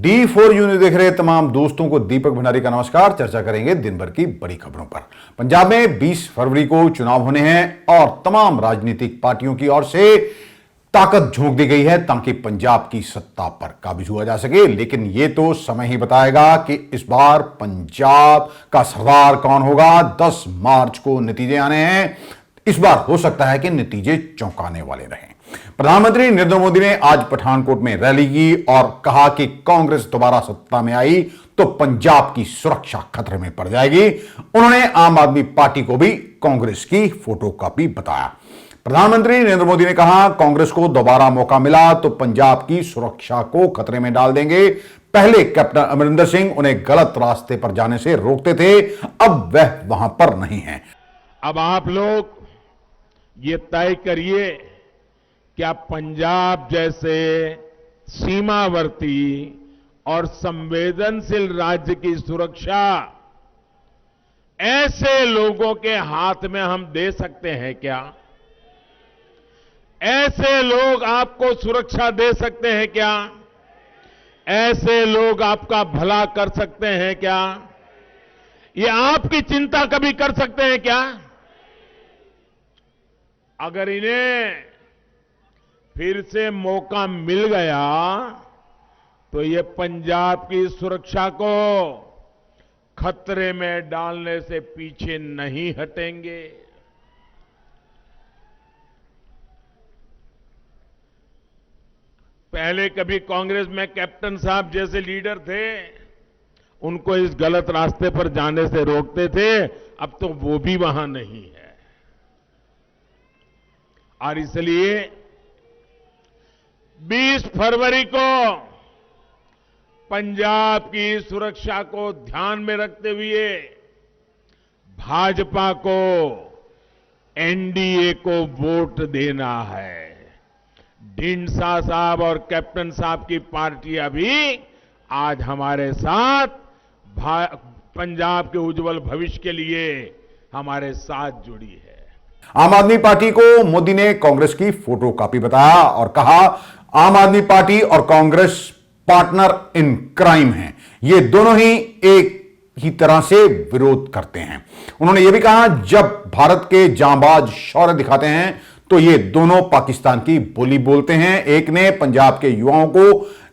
D4U news देख रहे तमाम दोस्तों को दीपक भंडारी का नमस्कार। चर्चा करेंगे दिन भर की बड़ी खबरों पर। पंजाब में 20 फरवरी को चुनाव होने हैं और तमाम राजनीतिक पार्टियों की ओर से ताकत झोंक दी गई है ताकि पंजाब की सत्ता पर काबू हुआ जा सके। लेकिन यह तो समय ही बताएगा कि इस बार पंजाब का सरदार कौन होगा। 10 मार्च को नतीजे आने हैं। इस बार हो सकता है कि नतीजे चौंकाने वाले रहें। प्रधानमंत्री नरेंद्र मोदी ने आज पठानकोट में रैली की और कहा कि कांग्रेस दोबारा सत्ता में आई तो पंजाब की सुरक्षा खतरे में पड़ जाएगी। उन्होंने आम आदमी पार्टी को भी कांग्रेस की फोटोकॉपी बताया। प्रधानमंत्री नरेंद्र मोदी ने कहा, कांग्रेस को दोबारा मौका मिला तो पंजाब की सुरक्षा को खतरे में डाल देंगे। पहले कैप्टन अमरिंदर सिंह उन्हें गलत रास्ते पर जाने से रोकते थे, अब वह वहां पर नहीं है। अब आप लोग ये तय करिए, क्या पंजाब जैसे सीमावर्ती और संवेदनशील राज्य की सुरक्षा ऐसे लोगों के हाथ में हम दे सकते हैं क्या? ऐसे लोग आपको सुरक्षा दे सकते हैं क्या? ऐसे लोग आपका भला कर सकते हैं क्या? ये आपकी चिंता कभी कर सकते हैं क्या? अगर इन्हें फिर से मौका मिल गया तो ये पंजाब की सुरक्षा को खतरे में डालने से पीछे नहीं हटेंगे। पहले कभी कांग्रेस में कैप्टन साहब जैसे लीडर थे, उनको इस गलत रास्ते पर जाने से रोकते थे, अब तो वो भी वहां नहीं है। और इसलिए 20 फरवरी को पंजाब की सुरक्षा को ध्यान में रखते हुए भाजपा को एनडीए को वोट देना है। ढींडसा साहब और कैप्टन साहब की पार्टियां भी आज हमारे साथ पंजाब के उज्जवल भविष्य के लिए हमारे साथ जुड़ी है। आम आदमी पार्टी को मोदी ने कांग्रेस की फोटोकॉपी बताया और कहा, आम आदमी पार्टी और कांग्रेस पार्टनर इन क्राइम हैं। ये दोनों ही एक ही तरह से विरोध करते हैं। उन्होंने यह भी कहा, जब भारत के जांबाज शौर्य दिखाते हैं तो ये दोनों पाकिस्तान की बोली बोलते हैं। एक ने पंजाब के युवाओं को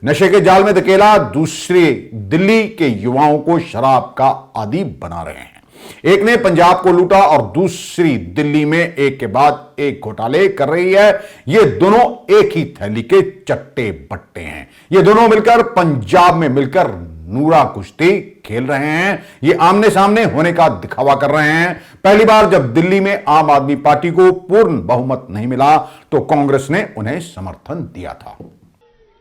नशे के जाल में धकेला, दूसरे दिल्ली के युवाओं को शराब का आदी बना रहे हैं। एक ने पंजाब को लूटा और दूसरी दिल्ली में एक के बाद एक घोटाले कर रही है। ये दोनों एक ही थैली के चट्टे बट्टे हैं। ये दोनों मिलकर पंजाब में मिलकर नूरा कुश्ती खेल रहे हैं। ये आमने सामने होने का दिखावा कर रहे हैं। पहली बार जब दिल्ली में आम आदमी पार्टी को पूर्ण बहुमत नहीं मिला तो कांग्रेस ने उन्हें समर्थन दिया था।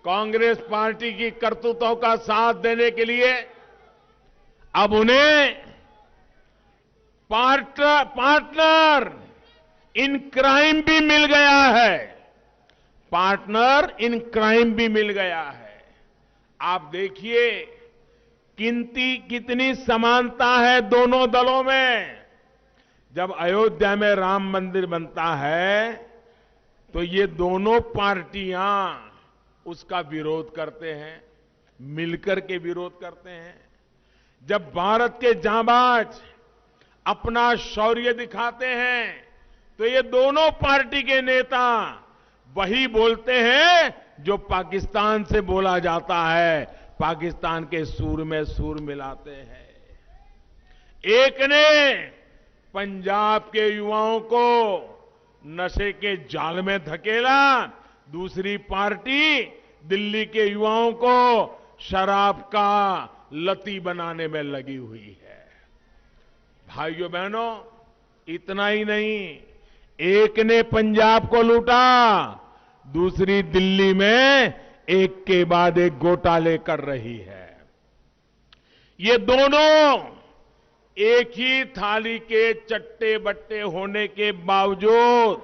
कांग्रेस पार्टी की करतूतों का साथ देने के लिए अब उन्हें पार्टनर इन क्राइम भी मिल गया है। पार्टनर इन क्राइम भी मिल गया है। आप देखिए कितनी समानता है दोनों दलों में। जब अयोध्या में राम मंदिर बनता है तो ये दोनों पार्टियां उसका विरोध करते हैं, मिलकर के विरोध करते हैं। जब भारत के जांबाज अपना शौर्य दिखाते हैं तो ये दोनों पार्टी के नेता वही बोलते हैं जो पाकिस्तान से बोला जाता है, पाकिस्तान के सूर में सूर मिलाते हैं। एक ने पंजाब के युवाओं को नशे के जाल में धकेला, दूसरी पार्टी दिल्ली के युवाओं को शराब का लती बनाने में लगी हुई है। भाइयों बहनों, इतना ही नहीं, एक ने पंजाब को लूटा, दूसरी दिल्ली में एक के बाद एक घोटाले कर रही है। ये दोनों एक ही थाली के चट्टे बट्टे होने के बावजूद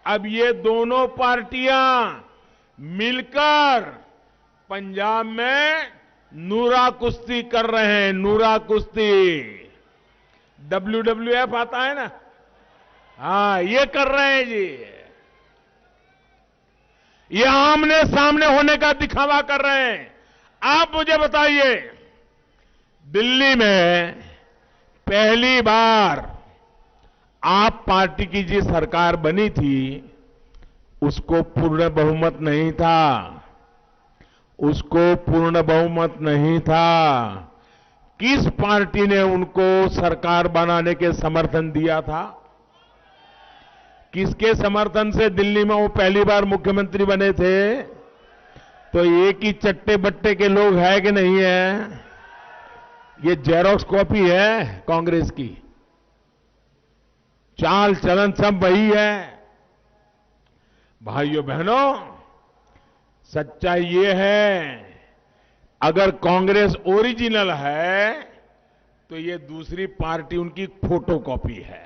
अब ये दोनों पार्टियां मिलकर पंजाब में नूरा कुश्ती कर रहे हैं। नूरा कुश्ती, WWF आता है ना, हाँ, ये कर रहे हैं जी। ये आमने सामने होने का दिखावा कर रहे हैं। आप मुझे बताइए, दिल्ली में पहली बार आप पार्टी की जिस सरकार बनी थी उसको पूर्ण बहुमत नहीं था, उसको पूर्ण बहुमत नहीं था। किस पार्टी ने उनको सरकार बनाने के समर्थन दिया था? किसके समर्थन से दिल्ली में वो पहली बार मुख्यमंत्री बने थे? तो एक ही चट्टे बट्टे के लोग हैं कि नहीं है? ये जेरोक्स कॉपी है कांग्रेस की, चाल चलन सब वही है। भाइयों बहनों, सच्चाई ये है, अगर कांग्रेस ओरिजिनल है तो ये दूसरी पार्टी उनकी फोटोकॉपी है।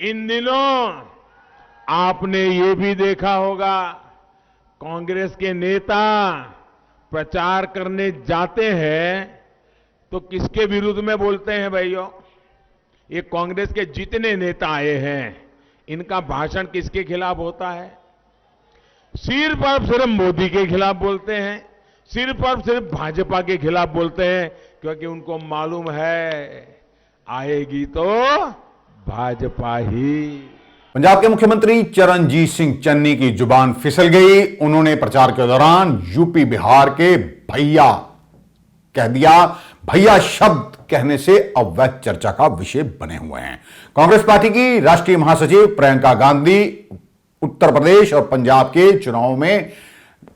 इन दिनों आपने ये भी देखा होगा, कांग्रेस के नेता प्रचार करने जाते हैं तो किसके विरुद्ध में बोलते हैं भाइयों? ये कांग्रेस के जितने नेता आए हैं, इनका भाषण किसके खिलाफ होता है? सिर्फ और सिर्फ मोदी के खिलाफ बोलते हैं, सिर्फ और सिर्फ भाजपा के खिलाफ बोलते हैं, क्योंकि उनको मालूम है आएगी तो भाजपा ही। पंजाब के मुख्यमंत्री चरणजीत सिंह चन्नी की जुबान फिसल गई। उन्होंने प्रचार के दौरान यूपी बिहार के भैया कह दिया। भैया शब्द कहने से अवैध चर्चा का विषय बने हुए हैं। कांग्रेस पार्टी की राष्ट्रीय महासचिव प्रियंका गांधी उत्तर प्रदेश और पंजाब के चुनावों में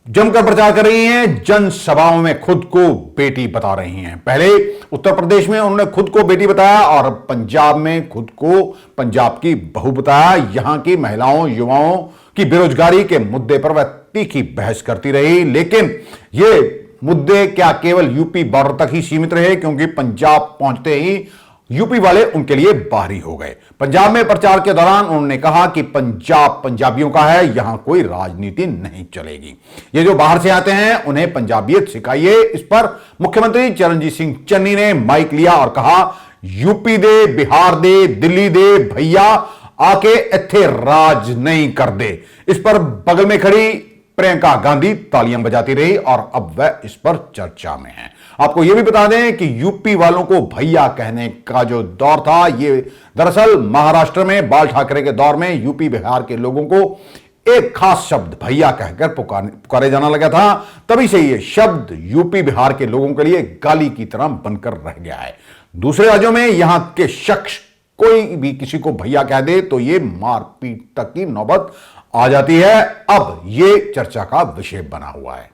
जमकर प्रचार कर रही हैं। जनसभाओं में खुद को बेटी बता रही हैं। पहले उत्तर प्रदेश में उन्होंने खुद को बेटी बताया और पंजाब में खुद को पंजाब की बहू बताया। यहां की महिलाओं युवाओं की बेरोजगारी के मुद्दे पर वह तीखी बहस करती रही, लेकिन ये मुद्दे क्या केवल यूपी बॉर्डर तक ही सीमित रहे, क्योंकि पंजाब पहुंचते ही यूपी वाले उनके लिए बाहरी हो गए। पंजाब में प्रचार के दौरान उन्होंने कहा कि पंजाब पंजाबियों का है, यहां कोई राजनीति नहीं चलेगी। ये जो बाहर से आते हैं उन्हें पंजाबियत सिखाइए। इस पर मुख्यमंत्री चरणजीत सिंह चन्नी ने माइक लिया और कहा, यूपी दे, बिहार दे, दिल्ली दे, भैया आके इत्थे राज नहीं कर दे। इस पर बगल में खड़ी प्रियंका गांधी तालियां बजाती रही और अब वह इस पर चर्चा में है। आपको यह भी बता दें कि यूपी वालों को भैया कहने का जो दौर था, ये दरअसल महाराष्ट्र में बाल ठाकरे के दौर में यूपी बिहार के लोगों को एक खास शब्द भैया कहकर पुकारे जाना लगा था। तभी से यह शब्द यूपी बिहार के लोगों के लिए गाली की तरह बनकर रह गया है। दूसरे राज्यों में यहां के शख्स कोई भी किसी को भैया कह दे तो यह मारपीट तक की नौबत आ जाती है। अब यह चर्चा का विषय बना हुआ है।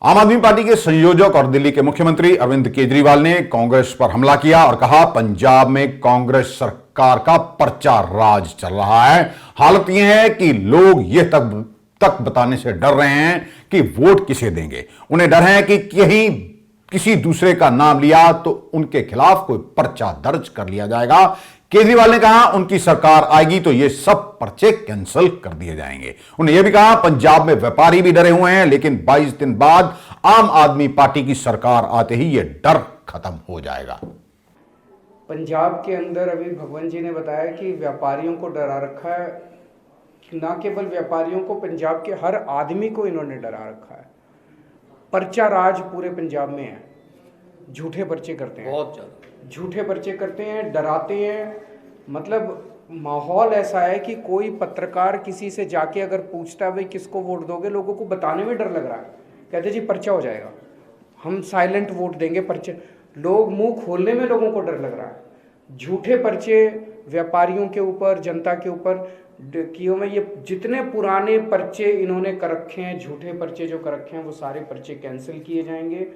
आम आदमी पार्टी के संयोजक और दिल्ली के मुख्यमंत्री अरविंद केजरीवाल ने कांग्रेस पर हमला किया और कहा, पंजाब में कांग्रेस सरकार का पर्चा राज चल रहा है। हालत यह है कि लोग यह तक बताने से डर रहे हैं कि वोट किसे देंगे। उन्हें डर है कि कहीं किसी दूसरे का नाम लिया तो उनके खिलाफ कोई पर्चा दर्ज कर लिया जाएगा। केजरीवाल ने कहा, उनकी सरकार आएगी तो ये सब पर्चे कैंसिल कर दिए जाएंगे। उन्होंने यह भी कहा, पंजाब में व्यापारी भी डरे हुए हैं, लेकिन 22 दिन बाद आम आदमी पार्टी की सरकार आते ही यह डर खत्म हो जाएगा। पंजाब के अंदर अभी भगवंत जी ने बताया कि व्यापारियों को डरा रखा है। न केवल व्यापारियों को, पंजाब के हर आदमी को इन्होंने डरा रखा है। पर्चा राज पूरे पंजाब में है। झूठे पर्चे करते हैं, बहुत ज्यादा झूठे पर्चे करते हैं, डराते हैं। मतलब माहौल ऐसा है कि कोई पत्रकार किसी से जाके अगर पूछता है भाई किसको वोट दोगे, लोगों को बताने में डर लग रहा है। कहते जी पर्चा हो जाएगा, हम साइलेंट वोट देंगे, पर्चे। लोग मुंह खोलने में लोगों को डर लग रहा है। झूठे पर्चे व्यापारियों के ऊपर, जनता के ऊपर कियों में। ये जितने पुराने पर्चे इन्होंने कर रखे हैं, झूठे पर्चे जो कर रखे हैं, वो सारे पर्चे कैंसिल किए जाएंगे।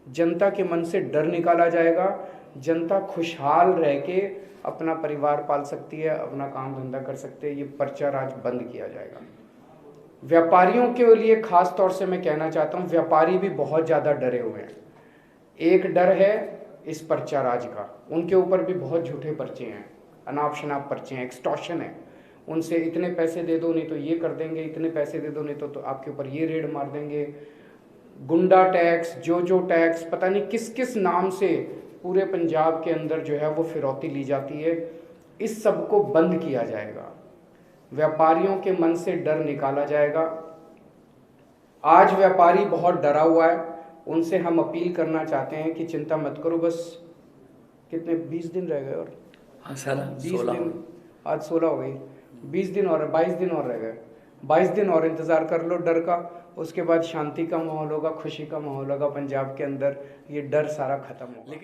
जनता के मन से डर निकाला जाएगा। जनता खुशहाल रह के अपना परिवार पाल सकती है, अपना काम धंधा कर सकते हैं। ये पर्चा राज बंद किया जाएगा। व्यापारियों के लिए खास तौर से मैं कहना चाहता हूँ, व्यापारी भी बहुत ज़्यादा डरे हुए हैं। एक डर है इस पर्चा राज का, उनके ऊपर भी बहुत झूठे पर्चे हैं, अनाप शनाप पर्चे हैं, एक्सटॉर्शन है। उनसे इतने पैसे दे दो नहीं तो ये कर देंगे, इतने पैसे दे दो नहीं तो आपके ऊपर ये रेड मार देंगे। गुंडा टैक्स, जो टैक्स, पता नहीं किस किस नाम से पूरे पंजाब के अंदर जो है वो फिरौती ली जाती है। इस सब को बंद किया जाएगा। व्यापारियों के मन से डर निकाला जाएगा। आज व्यापारी बहुत डरा हुआ है, उनसे हम अपील करना चाहते हैं कि चिंता मत करो, बस कितने 20 दिन रह गए और हाँ सर 20 दिन, आज 16 हो गई, 20 दिन और 22 दिन और रह गए। 22 दिन और इंतज़ार कर लो डर का, उसके बाद शांति का माहौल होगा, खुशी का माहौल होगा पंजाब के अंदर, ये डर सारा खत्म होगा।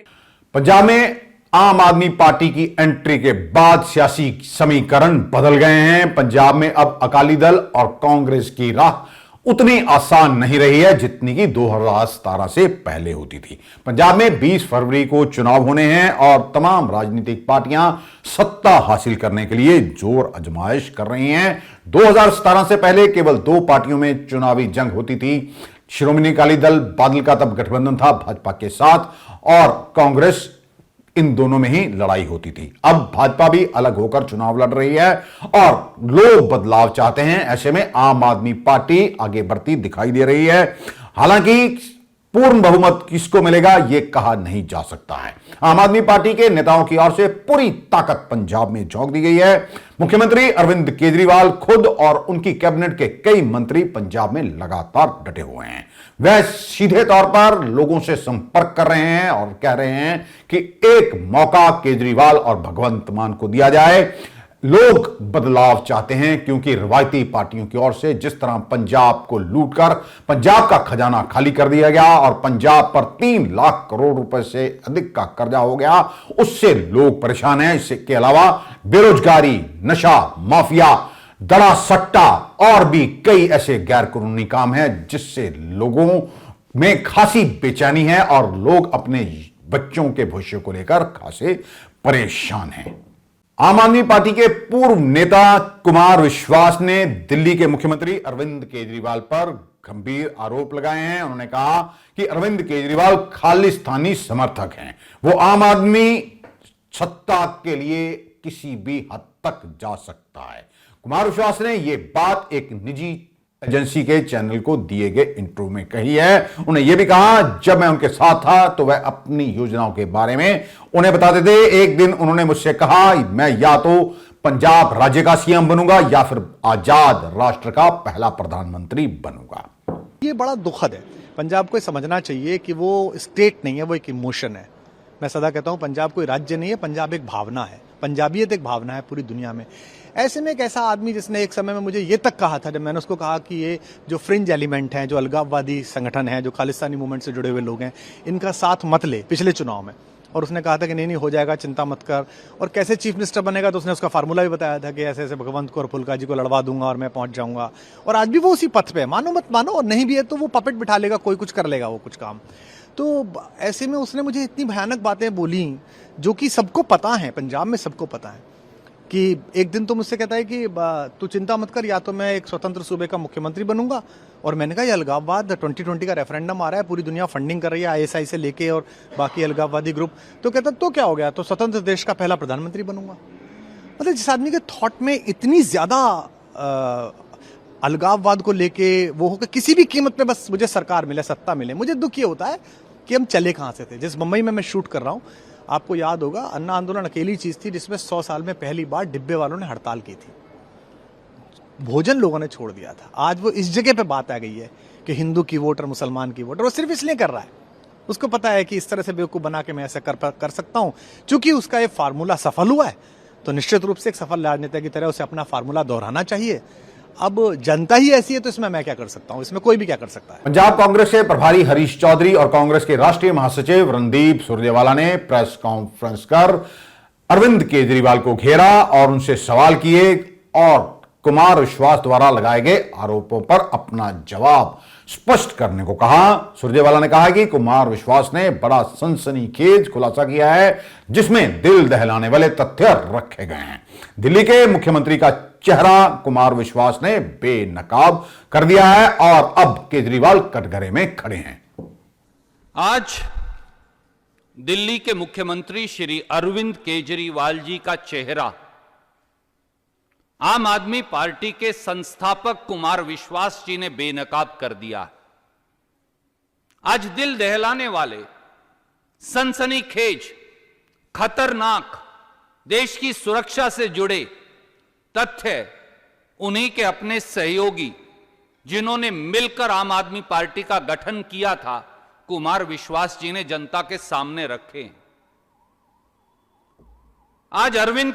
पंजाब में आम आदमी पार्टी की एंट्री के बाद सियासी समीकरण बदल गए हैं। पंजाब में अब अकाली दल और कांग्रेस की राह उतनी आसान नहीं रही है जितनी कि 2017 से पहले होती थी। पंजाब में 20 फरवरी को चुनाव होने हैं और तमाम राजनीतिक पार्टियां सत्ता हासिल करने के लिए जोर आजमाइश कर रही हैं। 2017 से पहले केवल 2 पार्टियों में चुनावी जंग होती थी। शिरोमणि अकाली दल बादल का तब गठबंधन था भाजपा के साथ, और कांग्रेस, इन दोनों में ही लड़ाई होती थी। अब भाजपा भी अलग होकर चुनाव लड़ रही है और लोग बदलाव चाहते हैं। ऐसे में आम आदमी पार्टी आगे बढ़ती दिखाई दे रही है। हालांकि पूर्ण बहुमत किसको मिलेगा यह कहा नहीं जा सकता है। आम आदमी पार्टी के नेताओं की ओर से पूरी ताकत पंजाब में झोंक दी गई है। मुख्यमंत्री अरविंद केजरीवाल खुद और उनकी कैबिनेट के कई मंत्री पंजाब में लगातार डटे हुए हैं। वह सीधे तौर पर लोगों से संपर्क कर रहे हैं और कह रहे हैं कि एक मौका केजरीवाल और भगवंत मान को दिया जाए। लोग बदलाव चाहते हैं क्योंकि रवायती पार्टियों की ओर से जिस तरह पंजाब को लूटकर पंजाब का खजाना खाली कर दिया गया और पंजाब पर 3 लाख करोड़ रुपए से अधिक का कर्जा हो गया, उससे लोग परेशान हैं। इसके अलावा बेरोजगारी, नशा, माफिया, दड़ा सट्टा और भी कई ऐसे गैर कानूनी काम हैं जिससे लोगों में खासी बेचैनी है और लोग अपने बच्चों के भविष्य को लेकर खासे परेशान हैं। आम आदमी पार्टी के पूर्व नेता कुमार विश्वास ने दिल्ली के मुख्यमंत्री अरविंद केजरीवाल पर गंभीर आरोप लगाए हैं। उन्होंने कहा कि अरविंद केजरीवाल खालिस्तानी समर्थक हैं। वो आम आदमी सत्ता के लिए किसी भी हद तक जा सकता है। कुमार विश्वास ने यह बात एक निजी एजेंसी के चैनल को दिए गए इंटरव्यू में कही है। उन्होंने यह भी कहा, जब मैं उनके साथ था तो वह अपनी योजनाओं के बारे में उन्हें बताते थे। एक दिन उन्होंने मुझसे कहा, मैं या तो पंजाब राज्य का सीएम बनूंगा या फिर आजाद राष्ट्र का पहला प्रधानमंत्री बनूंगा। ये बड़ा दुखद है। पंजाब को समझना चाहिए कि वो स्टेट नहीं है, वो एक इमोशन है। मैं सदा कहता हूं पंजाब कोई राज्य नहीं है, पंजाब एक भावना है। पंजाबियत एक भावना है पूरी दुनिया में। ऐसे में एक ऐसा आदमी जिसने एक समय में मुझे ये तक कहा था, जब मैंने उसको कहा कि ये जो फ्रिंज एलिमेंट हैं, जो अलगाववादी संगठन है, जो खालिस्तानी मूवमेंट से जुड़े हुए लोग हैं, इनका साथ मत ले पिछले चुनाव में। और उसने कहा था कि नहीं हो जाएगा, चिंता मत कर। और कैसे चीफ मिनिस्टर बनेगा तो उसने उसका फार्मूला भी बताया था कि ऐसे ऐसे भगवंत को और फुल्का जी को लड़वा दूंगा और मैं पहुंच जाऊंगा। और आज भी वो उसी पथ पे है, मानो मत मानो, और नहीं भी है तो वो पपेट बिठा लेगा, कोई कुछ कर लेगा वो कुछ काम। तो ऐसे में उसने मुझे इतनी भयानक बातें बोली जो कि सबको पता है, पंजाब में सबको पता है। कि एक दिन तो मुझसे कहता है कि तू चिंता मत कर, या तो मैं एक स्वतंत्र सूबे का मुख्यमंत्री बनूंगा। और मैंने कहा ये अलगाववाद 2020 का रेफरेंडम आ रहा है, पूरी दुनिया फंडिंग कर रही है ISI से लेके और बाकी अलगाववादी ग्रुप। तो कहता तो क्या हो गया, तो स्वतंत्र देश का पहला प्रधानमंत्री बनूंगा। मतलब जिस आदमी के थॉट में इतनी ज्यादा अलगाववाद को लेके वो हो कि किसी भी कीमत पे बस मुझे सरकार मिले, सत्ता मिले। मुझे दुख ये होता है कि हम चले कहाँ से थे। जिस मुंबई में मैं शूट कर रहा हूँ, आपको याद होगा, अन्ना आंदोलन अकेली चीज थी जिसमें 100 साल में पहली बार डिब्बे वालों ने हड़ताल की थी। भोजन लोगों ने छोड़ दिया था। आज वो इस जगह पे बात आ गई है कि हिंदू की वोट और मुसलमान की वोट, और वो सिर्फ इसलिए कर रहा है, उसको पता है कि इस तरह से बेवकूफ बना के मैं ऐसा कर सकता हूं। चूंकि उसका ये फार्मूला सफल हुआ है तो निश्चित रूप से एक सफल राजनेता की तरह उसे अपना फार्मूला दोहराना चाहिए। अब जनता ही ऐसी है तो इसमें मैं क्या कर सकता हूं, इसमें कोई भी क्या कर सकता है। पंजाब कांग्रेस के प्रभारी हरीश चौधरी और कांग्रेस के राष्ट्रीय महासचिव रणदीप सुरजेवाला ने प्रेस कॉन्फ्रेंस कर अरविंद केजरीवाल को घेरा और उनसे सवाल किए और कुमार विश्वास द्वारा लगाए गए आरोपों पर अपना जवाब स्पष्ट करने को कहा। सुरजेवाला ने कहा कि कुमार विश्वास ने बड़ा सनसनीखेज खुलासा किया है जिसमें दिल दहलाने वाले तथ्य रखे गए हैं। दिल्ली के मुख्यमंत्री का चेहरा कुमार विश्वास ने बेनकाब कर दिया है और अब केजरीवाल कटघरे में खड़े हैं। आज दिल्ली के मुख्यमंत्री श्री अरविंद केजरीवाल जी का चेहरा आम आदमी पार्टी के संस्थापक कुमार विश्वास जी ने बेनकाब कर दिया। आज दिल दहलाने वाले, सनसनीखेज, खतरनाक, देश की सुरक्षा से जुड़े तथ्य उन्हीं के अपने सहयोगी जिन्होंने मिलकर आम आदमी पार्टी का गठन किया था, कुमार विश्वास जी ने जनता के सामने रखे। आज अरविंद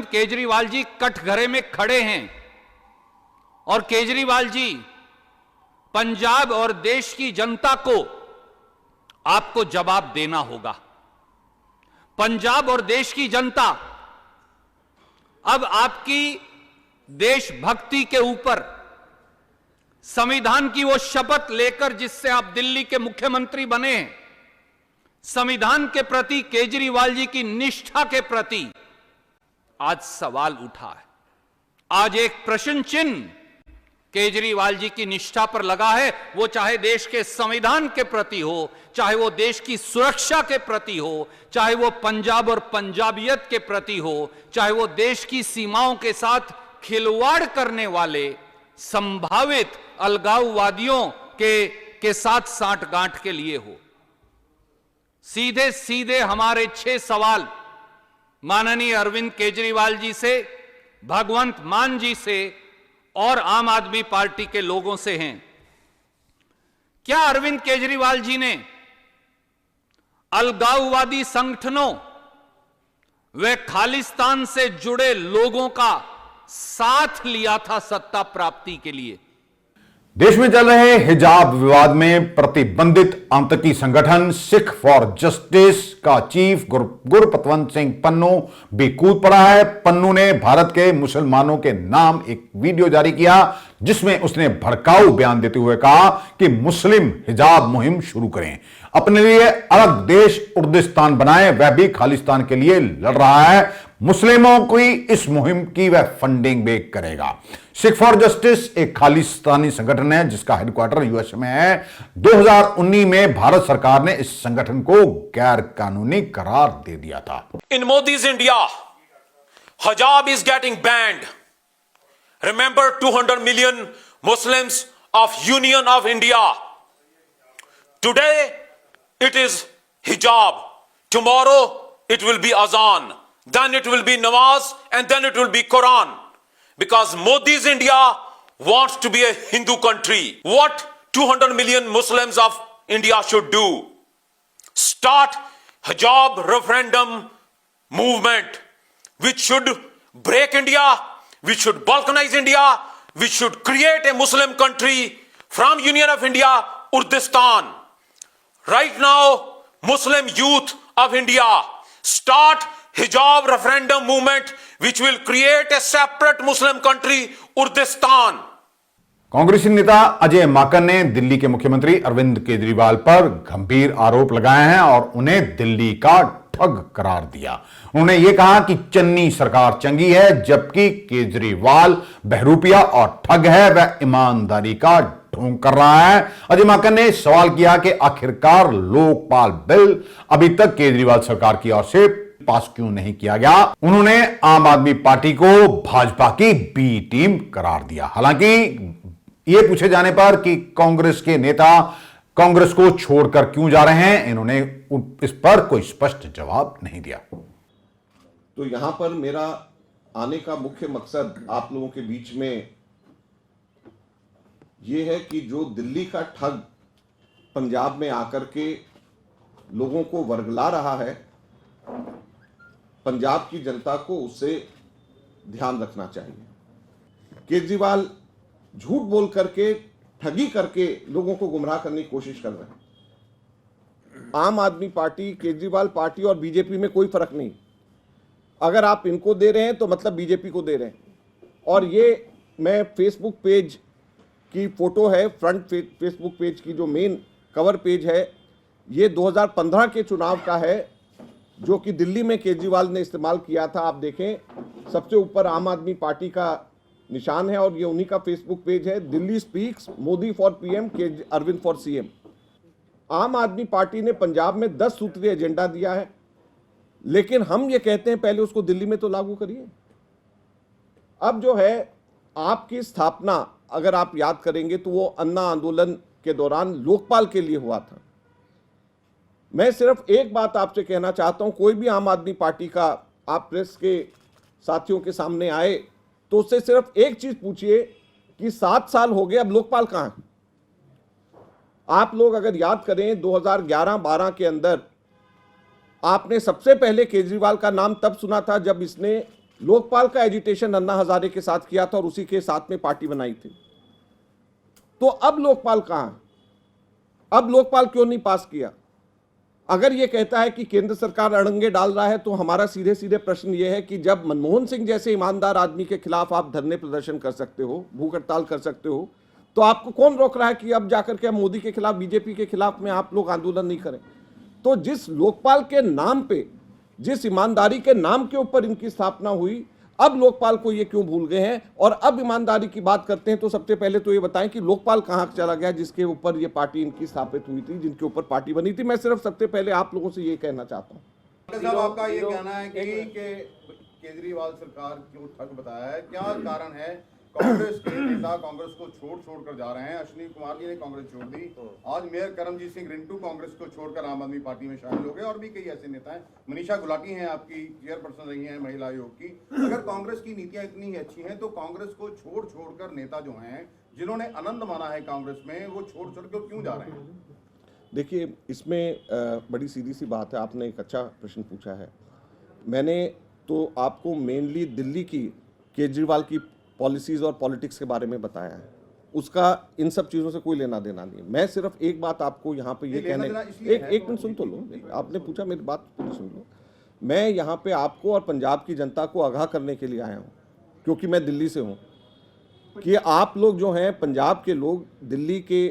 केजरीवाल जी कटघरे में खड़े हैं और केजरीवाल जी पंजाब और देश की जनता को आपको जवाब देना होगा। पंजाब और देश की जनता अब आपकी देशभक्ति के ऊपर संविधान की वो शपथ लेकर जिससे आप दिल्ली के मुख्यमंत्री बने हैं, संविधान के प्रति केजरीवाल जी की निष्ठा के प्रति आज सवाल उठा है। आज एक प्रश्न चिन्ह केजरीवाल जी की निष्ठा पर लगा है, वो चाहे देश के संविधान के प्रति हो, चाहे वो देश की सुरक्षा के प्रति हो, चाहे वो पंजाब और पंजाबियत के प्रति हो, चाहे वो देश की सीमाओं के साथ खिलवाड़ करने वाले संभावित अलगाववादियों के साथ सांठगांठ के लिए हो। सीधे सीधे हमारे 6 सवाल माननीय अरविंद केजरीवाल जी से, भगवंत मान जी से और आम आदमी पार्टी के लोगों से हैं। क्या अरविंद केजरीवाल जी ने अलगाववादी संगठनों व खालिस्तान से जुड़े लोगों का साथ लिया था सत्ता प्राप्ति के लिए? देश में चल रहे हिजाब विवाद में प्रतिबंधित आतंकी संगठन सिख फॉर जस्टिस का चीफ गुरपतवंत सिंह पन्नू भी कूद पड़ा है। पन्नू ने भारत के मुसलमानों के नाम एक वीडियो जारी किया जिसमें उसने भड़काऊ बयान देते हुए कहा कि मुस्लिम हिजाब मुहिम शुरू करें, अपने लिए अलग देश उर्दिस्तान बनाएं, वह भी खालिस्तान के लिए लड़ रहा है, मुस्लिमों की इस मुहिम की वह फंडिंग भी करेगा। सिख फॉर जस्टिस एक खालिस्तानी संगठन है जिसका हेडक्वार्टर यूएस में है। 2019 में भारत सरकार ने इस संगठन को गैर कानूनी करार दे दिया था। In Modi's India, hijab is getting banned. Remember 200 million Muslims of Union of India. Today it is hijab. Tomorrow it will be azan. Then it will be namaz and then it will be Quran. Because Modi's India wants to be a Hindu country. What 200 million Muslims of India should do? Start hijab referendum movement, which should break India, which should balkanize India, which should create a Muslim country from Union of India, Urdistan. Right now, Muslim youth of India, start hijab referendum movement, which will create a separate Muslim country, Urdistan. कांग्रेसी नेता अजय माकन ने दिल्ली के मुख्यमंत्री अरविंद केजरीवाल पर गंभीर आरोप लगाए हैं और उन्हें दिल्ली का ठग करार दिया। उन्होंने यह कहा कि चन्नी सरकार चंगी है जबकि केजरीवाल बहरूपिया और ठग है, वह ईमानदारी का ढोंग कर रहा है। अजय माकन ने सवाल किया कि आखिरकार लोकपाल बिल अभी तक केजरीवाल सरकार की ओर से पास क्यों नहीं किया गया। उन्होंने आम आदमी पार्टी को भाजपा की बी टीम करार दिया। हालांकि यह पूछे जाने पर कि कांग्रेस के नेता कांग्रेस को छोड़कर क्यों जा रहे हैं, इन्होंने इस पर कोई स्पष्ट जवाब नहीं दिया। तो यहां पर मेरा आने का मुख्य मकसद आप लोगों के बीच में यह है कि जो दिल्ली का ठग पंजाब में आकर के लोगों को वर्गला रहा है, पंजाब की जनता को उससे ध्यान रखना चाहिए। केजरीवाल झूठ बोल करके, ठगी करके लोगों को गुमराह करने की कोशिश कर रहे हैं। आम आदमी पार्टी, केजरीवाल पार्टी और बीजेपी में कोई फर्क नहीं। अगर आप इनको दे रहे हैं तो मतलब बीजेपी को दे रहे हैं। और ये मैं फेसबुक पेज की फोटो है, फ्रंट फेसबुक पेज की जो मेन कवर पेज है, ये 2015 के चुनाव का है जो कि दिल्ली में केजरीवाल ने इस्तेमाल किया था। आप देखें, सबसे ऊपर आम आदमी पार्टी का निशान है और ये उन्हीं का फेसबुक पेज है। Delhi speaks, Modi for PM, Arvind for CM. Aam Aadmi party ने पंजाब में 10 सूत्रीय एजेंडा दिया है, लेकिन हम ये कहते हैं पहले उसको दिल्ली में तो लागू करिए। अब जो है आपकी स्थापना, अगर आप याद करेंगे तो वो अन्ना आंदोलन के दौरान लोकपाल के लिए हुआ था। मैं सिर्फ एक बात आपसे कहना चाहता हूं, कोई भी आम आदमी पार्टी का आप प्रेस के साथियों के सामने आए तो उससे सिर्फ एक चीज पूछिए कि 7 साल हो गए, अब लोकपाल कहां है? आप लोग अगर याद करें 2011-12 के अंदर आपने सबसे पहले केजरीवाल का नाम तब सुना था जब इसने लोकपाल का एजिटेशन अन्ना हजारे के साथ किया था और उसी के साथ में पार्टी बनाई थी। तो अब लोकपाल कहां है? अब लोकपाल क्यों नहीं पास किया? अगर यह कहता है कि केंद्र सरकार अड़ंगे डाल रहा है तो हमारा सीधे सीधे प्रश्न यह है कि जब मनमोहन सिंह जैसे ईमानदार आदमी के खिलाफ आप धरने प्रदर्शन कर सकते हो, भूख हड़ताल कर सकते हो, तो आपको कौन रोक रहा है कि अब जाकर के मोदी के खिलाफ, बीजेपी के खिलाफ में आप लोग आंदोलन नहीं करें? तो जिस लोकपाल के नाम पे, जिस ईमानदारी के नाम के ऊपर इनकी स्थापना हुई, अब लोकपाल को ये क्यों भूल गए हैं? और अब ईमानदारी की बात करते हैं तो सबसे पहले तो ये बताएं कि लोकपाल कहां चला गया जिसके ऊपर ये पार्टी इनकी स्थापित हुई थी, जिनके ऊपर पार्टी बनी थी। मैं सिर्फ सबसे पहले आप लोगों से ये कहना चाहता हूं। साहब, आपका ये कहना है कि केजरीवाल सरकार क्यों ठग बताया है, क्या कारण है? कांग्रेस के नेता कांग्रेस को छोड़ कर जा रहे हैं। अश्विनी कुमार जी ने कांग्रेस छोड़ दी, आज मेयर करमजीत सिंह रिंटू कांग्रेस को छोड़कर आम आदमी पार्टी में शामिल हो गए, और भी कई ऐसे नेता हैं। मनीषा गुलाटी हैं, आपकी चेयरपर्सन रही हैं महिला आयोग की। अगर कांग्रेस की नीतियां इतनी ही अच्छी हैं तो कांग्रेस को छोड़कर नेता जो हैं, जिन्होंने आनंद माना है कांग्रेस में, वो छोड़ कर क्यों जा रहे हैं? देखिए, इसमें बड़ी सीधी सी बात है। आपने एक अच्छा प्रश्न पूछा है। मैंने तो आपको मेनली दिल्ली की केजरीवाल की पॉलिसीज और पॉलिटिक्स के बारे में बताया है, उसका इन सब चीज़ों से कोई लेना देना नहीं। मैं सिर्फ एक बात आपको यहाँ पे ये कहने, एक मिनट सुन तो लो, आपने पूछा, मेरी बात पूरी सुन लो। मैं यहाँ पे आपको और पंजाब की जनता को आगाह करने के लिए आया हूँ, क्योंकि मैं दिल्ली से हूँ, कि आप लोग जो हैं पंजाब के लोग दिल्ली के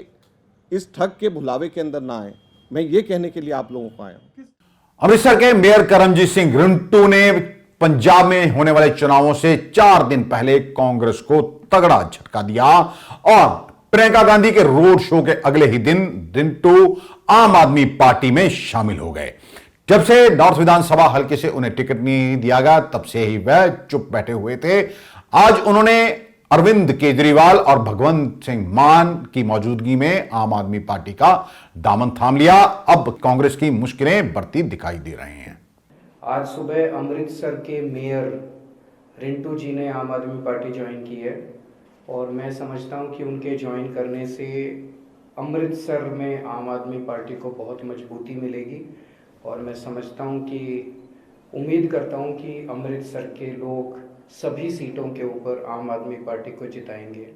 इस ठग के भुलावे के अंदर ना आए। मैं ये कहने के लिए आप लोगों को आया हूँ। अमृतसर के मेयर करमजीत सिंह रिंटू ने पंजाब में होने वाले चुनावों से 4 दिन पहले कांग्रेस को तगड़ा झटका दिया और प्रियंका गांधी के रोड शो के अगले ही दिन रिंटू आम आदमी पार्टी में शामिल हो गए। जब से नॉर्थ विधानसभा हल्के से उन्हें टिकट नहीं दिया गया, तब से ही वह चुप बैठे हुए थे। आज उन्होंने अरविंद केजरीवाल और भगवंत सिंह मान की मौजूदगी में आम आदमी पार्टी का दामन थाम लिया। अब कांग्रेस की मुश्किलें बढ़ती दिखाई दे रही हैं। आज सुबह अमृतसर के मेयर रिंटू जी ने आम आदमी पार्टी ज्वाइन की है और मैं समझता हूं कि उनके ज्वाइन करने से अमृतसर में आम आदमी पार्टी को बहुत मजबूती मिलेगी और मैं समझता हूं कि उम्मीद करता हूं कि अमृतसर के लोग सभी सीटों के ऊपर आम आदमी पार्टी को जिताएंगे।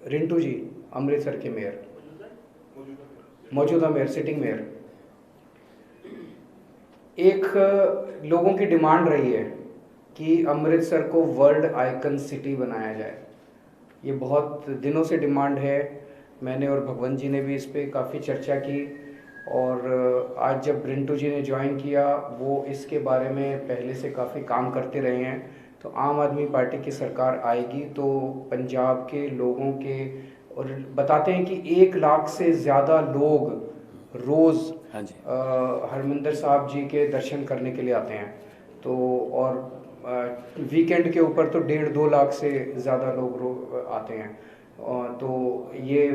रिंटू जी अमृतसर के मेयर, मौजूदा मेयर, सिटिंग मेयर। एक लोगों की डिमांड रही है कि अमृतसर को वर्ल्ड आइकन सिटी बनाया जाए। ये बहुत दिनों से डिमांड है। मैंने और भगवंत जी ने भी इस पर काफ़ी चर्चा की और आज जब रिंटू जी ने ज्वाइन किया, वो इसके बारे में पहले से काफ़ी काम करते रहे हैं। तो आम आदमी पार्टी की सरकार आएगी तो पंजाब के लोगों के, और बताते हैं कि 1 लाख से ज़्यादा लोग रोज़ हरमिंदर साहब जी के दर्शन करने के लिए आते हैं। तो और वीकेंड के ऊपर तो 1.5-2 लाख से ज़्यादा लोग आते हैं। तो ये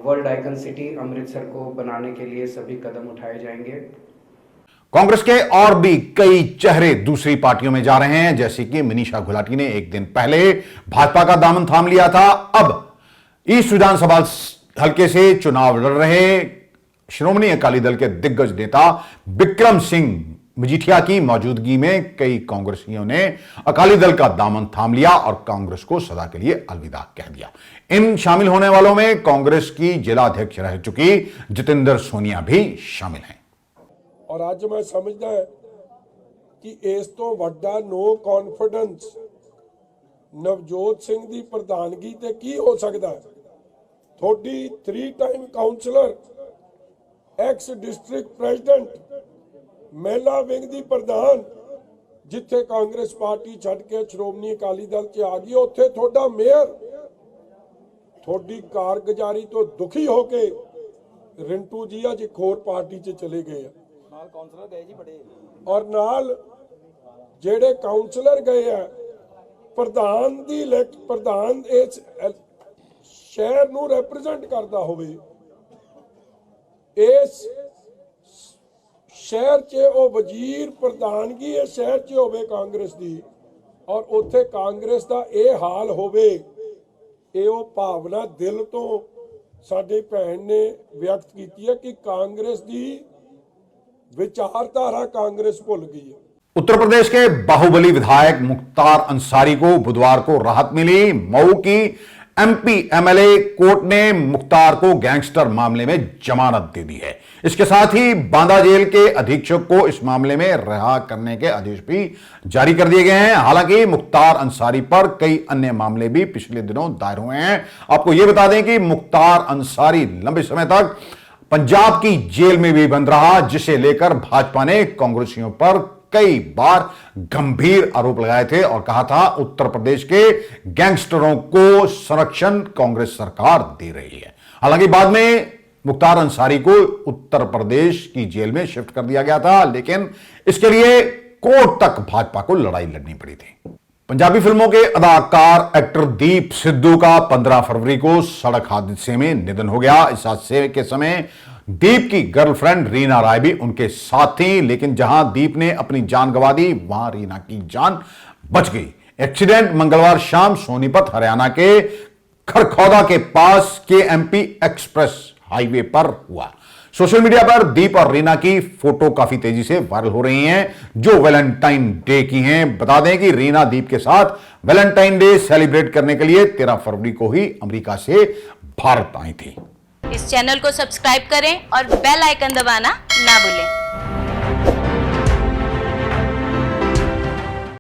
वर्ल्ड आइकन सिटी अमृतसर को बनाने के लिए सभी कदम उठाए जाएंगे। कांग्रेस के और भी कई चेहरे दूसरी पार्टियों में जा रहे हैं, जैसे कि मनीषा गुलाटी ने एक दिन पहले भाजपा का दामन थाम लिया था। अब ईस्ट विधानसभा हल्के से चुनाव लड़ रहे श्रोमणी अकाली दल के दिग्गज नेता बिक्रम सिंह मजीठिया की मौजूदगी में कई कांग्रेसियों ने अकाली दल का दामन थाम लिया और कांग्रेस को सदा के लिए अलविदा कह दिया। इन शामिल होने वालों में कांग्रेस की जिला अध्यक्ष रह चुकी जितेंद्र सोनिया भी शामिल हैं। और आज मैं समझदा है कि इस तो वड्डा नो कॉन्फिडेंस नवजोत सिंह दी प्रधानगी ते की हो सकता है। थोड़ी 3 time councillor, ex district president, महिला विंग दी प्रधान, जिथे कांग्रेस पार्टी छड़ के श्रोमणी अकाली दल च आ गई, उत्थे थोड़ा मेयर थोड़ी कारगुजारी तो दुखी होके रिंटू जी अज एक होर पार्टी च चले गए। और नाल जेड़े काउंसलर गए है, प्रधान दी प्रधान इस शहर नू रिप्रेजेंट करता होवे, इस ਸ਼ਹਿਰ 'ਚ ਉਹ ਵਜ਼ੀਰ ਪ੍ਰਧਾਨਗੀ ਇਹ ਸ਼ਹਿਰ 'ਚ ਹੋਵੇ ਕਾਂਗਰਸ ਦੀ ਔਰ ਉੱਥੇ ਕਾਂਗਰਸ ਦਾ ਇਹ ਹਾਲ ਹੋਵੇ, ਇਹ ਉਹ ਭਾਵਨਾ ਦਿਲ ਤੋਂ ਸਾਡੀ ਭੈਣ ਨੇ ਵਿਅਕਤ ਕੀਤੀ ਹੈ ਕਿ ਕਾਂਗਰਸ ਦੀ विचारधारा कांग्रेस भूल गई है। उत्तर प्रदेश के बाहुबली विधायक मुख्तार अंसारी को बुधवार को राहत मिली। मऊ की एमपी एमएलए कोर्ट ने मुख्तार को गैंगस्टर मामले में जमानत दे दी है। इसके साथ ही बांदा जेल के अधीक्षक को इस मामले में रिहा करने के आदेश भी जारी कर दिए गए हैं। हालांकि मुख्तार अंसारी पर कई अन्य मामले भी पिछले दिनों दायर हुए हैं। आपको यह बता दें कि मुख्तार अंसारी लंबे समय तक पंजाब की जेल में भी बंद रहा, जिसे लेकर भाजपा ने कांग्रेसियों पर कई बार गंभीर आरोप लगाए थे और कहा था उत्तर प्रदेश के गैंगस्टरों को संरक्षण कांग्रेस सरकार दे रही है। हालांकि बाद में मुख्तार अंसारी को उत्तर प्रदेश की जेल में शिफ्ट कर दिया गया था, लेकिन इसके लिए कोर्ट तक भाजपा को लड़ाई लड़नी पड़ी थी। पंजाबी फिल्मों के अदाकार एक्टर दीप सिद्धू का 15 फरवरी को सड़क हादसे में निधन हो गया। इस हादसे के समय दीप की गर्लफ्रेंड रीना राय भी उनके साथ थी, लेकिन जहां दीप ने अपनी जान गंवा दी, वहां रीना की जान बच गई। एक्सीडेंट मंगलवार शाम सोनीपत हरियाणा के खरखौदा के पास केएमपी एक्सप्रेस हाईवे पर हुआ। सोशल मीडिया पर दीप और रीना की फोटो काफी तेजी से वायरल हो रही हैं, जो वैलेंटाइन डे की हैं। बता दें कि रीना दीप के साथ वैलेंटाइन डे सेलिब्रेट करने के लिए 13 फरवरी को ही अमेरिका से भारत आई थी। इस चैनल को सब्सक्राइब करें और बेल आइकन दबाना ना भूलें।